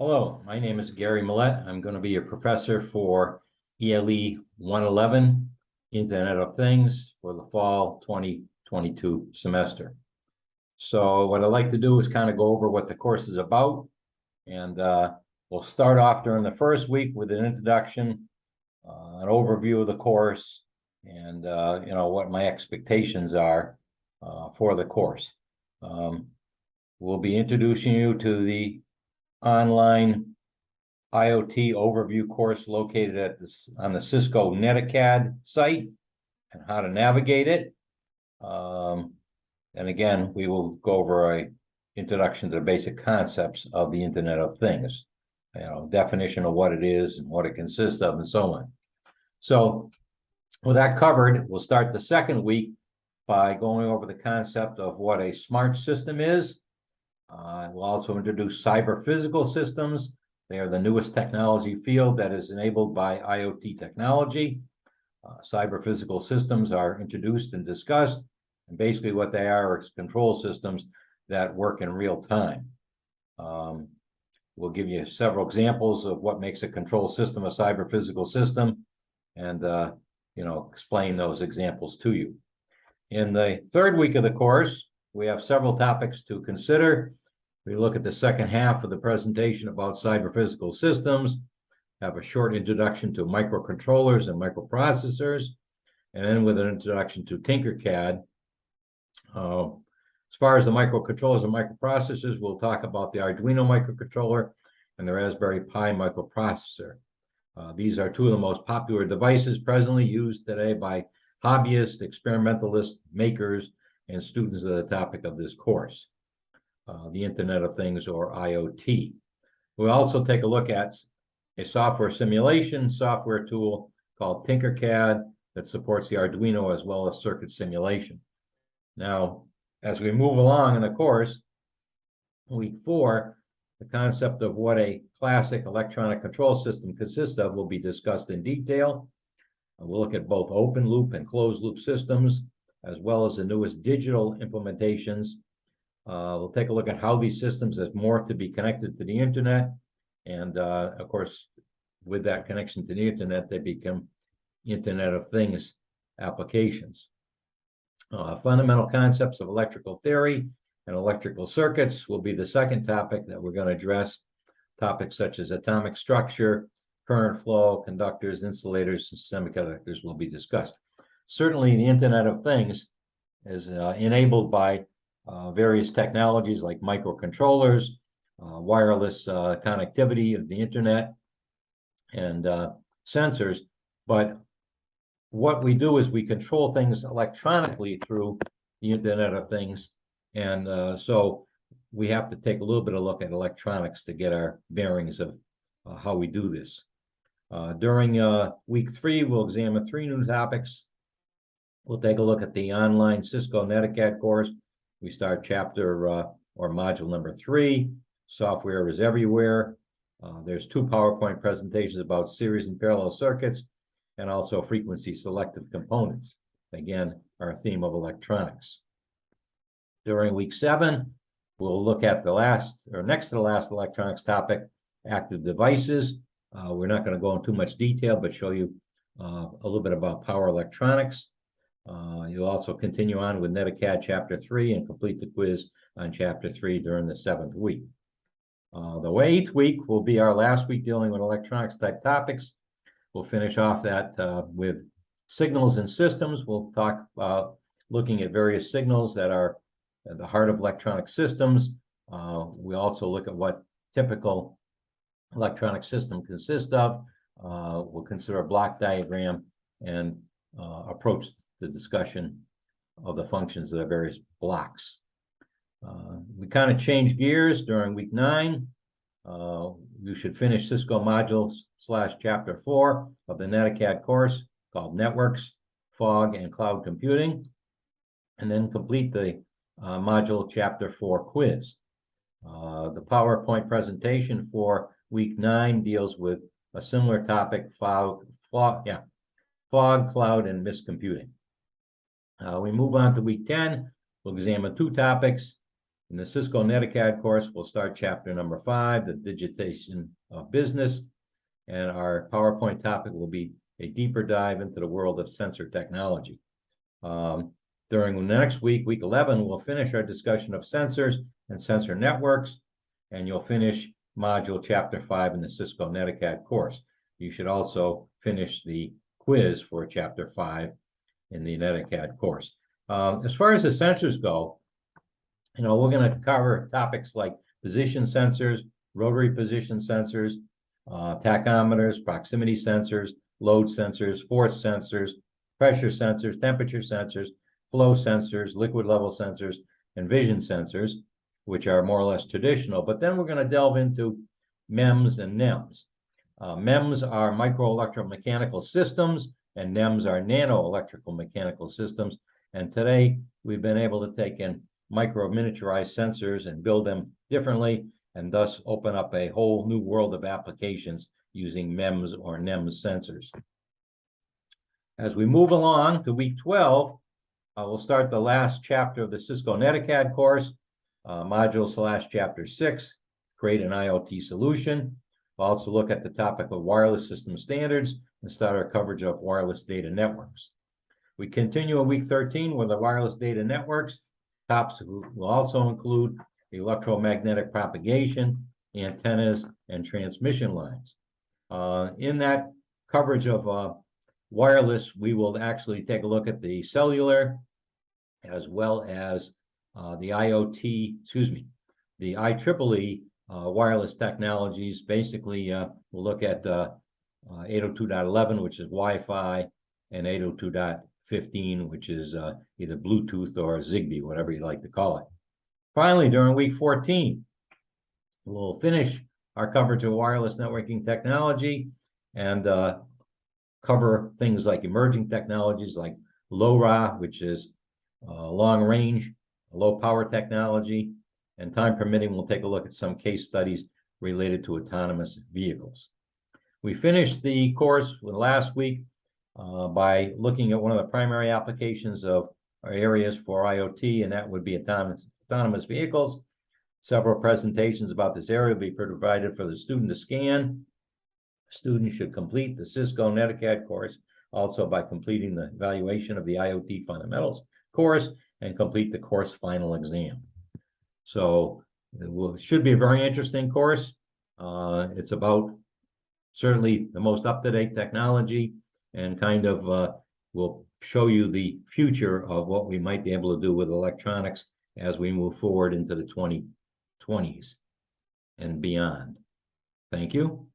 Hello, my name is Gary Millette. I'm going to be your professor for ELE 111, Internet of Things, for the fall 2022 semester. So what I'd like to do is kind of go over what the course is about. And we'll start off during the first week with an introduction, an overview of the course, and what my expectations are for the course. We'll be introducing you to the online IoT overview course located on the Cisco NetAcad site and how to navigate it. And again, we will go over an introduction to the basic concepts of the Internet of Things, definition of what it is and what it consists of and so on. So with that covered, we'll start the second week by going over the concept of what a smart system is. We'll also introduce cyber physical systems. They are the newest technology field that is enabled by IoT technology. Cyber physical systems are introduced and discussed, and basically what they are is control systems that work in real time. We'll give you several examples of what makes a control system a cyber physical system, and explain those examples to you. In the third week of the course, we have several topics to consider. We look at the second half of the presentation about cyber physical systems, have a short introduction to microcontrollers and microprocessors, and then with an introduction to Tinkercad. As far as the microcontrollers and microprocessors, we'll talk about the Arduino microcontroller and the Raspberry Pi microprocessor. These are two of the most popular devices presently used today by hobbyists, experimentalists, makers, and students of the topic of this course, the Internet of Things, or IoT. We'll also take a look at a software simulation software tool called Tinkercad that supports the Arduino as well as circuit simulation. Now, as we move along in the course, week 4, the concept of what a classic electronic control system consists of will be discussed in detail. We'll look at both open loop and closed loop systems, as well as the newest digital implementations. We'll take a look at how these systems have morphed to be connected to the internet. And of course, with that connection to the internet, they become Internet of Things applications. Fundamental concepts of electrical theory and electrical circuits will be the second topic that we're going to address. Topics such as atomic structure, current flow, conductors, insulators, and semiconductors will be discussed. Certainly, the Internet of Things is enabled by various technologies like microcontrollers, wireless connectivity of the internet, and sensors. But what we do is we control things electronically through the Internet of Things. And so we have to take a little bit of a look at electronics to get our bearings of how we do this. During week 3, we'll examine 3 new topics. We'll take a look at the online Cisco NetAcad course. We start chapter or module number 3, Software is Everywhere. There's 2 PowerPoint presentations about series and parallel circuits, and also frequency selective components. Again, our theme of electronics. During week 7, we'll look at the last, or next to the last electronics topic, active devices. We're not going to go into too much detail, but show you a little bit about power electronics. You'll also continue on with NetAcad Chapter 3 and complete the quiz on Chapter 3 during the 7th week. The 8th week will be our last week dealing with electronics type topics. We'll finish off that with signals and systems. We'll talk about looking at various signals that are at the heart of electronic systems. We also look at what typical electronic system consists of. We'll consider a block diagram and approach the discussion of the functions of the various blocks. We kind of change gears during week 9. You should finish Cisco modules / chapter 4 of the NetAcad course called Networks, Fog, and Cloud Computing, and then complete the module chapter 4 quiz. The PowerPoint presentation for week 9 deals with a similar topic, fog, cloud, and miscomputing. We move on to week 10. We'll examine 2 topics. In the Cisco NetAcad course, we'll start chapter number 5, the digitization of business. And our PowerPoint topic will be a deeper dive into the world of sensor technology. During the next week, week 11, we'll finish our discussion of sensors and sensor networks, and you'll finish module chapter 5 in the Cisco NetAcad course. You should also finish the quiz for chapter 5 in the NetAcad course. As far as the sensors go, we're going to cover topics like position sensors, rotary position sensors, tachometers, proximity sensors, load sensors, force sensors, pressure sensors, temperature sensors, flow sensors, liquid level sensors, and vision sensors, which are more or less traditional. But then we're going to delve into MEMS and NEMS. MEMS are microelectromechanical systems, and NEMS are nano-electrical mechanical systems. And today, we've been able to take in micro-miniaturized sensors and build them differently, and thus open up a whole new world of applications using MEMS or NEMS sensors. As we move along to week 12, we'll start the last chapter of the Cisco NetAcad course, module/chapter 6, create an IoT solution. We'll also look at the topic of wireless system standards and start our coverage of wireless data networks. We continue in week 13 with the wireless data networks. Topics will also include electromagnetic propagation, antennas, and transmission lines. In that coverage of wireless, we will actually take a look at the cellular as well as the IEEE wireless technologies. Basically, we'll look at 802.11, which is Wi-Fi, and 802.15, which is either Bluetooth or Zigbee, whatever you like to call it. Finally, during week 14, we'll finish our coverage of wireless networking technology and cover things like emerging technologies like LoRa, which is long range, low power technology, and time permitting, we'll take a look at some case studies related to autonomous vehicles. We finished the course last week by looking at one of the primary applications of our areas for IoT, and that would be autonomous vehicles. Several presentations about this area will be provided for the student to scan. Students should complete the Cisco NetAcad course also by completing the evaluation of the IoT fundamentals course and complete the course final exam. So it should be a very interesting course. It's about certainly the most up-to-date technology, and kind of will show you the future of what we might be able to do with electronics as we move forward into the 2020s and beyond. Thank you.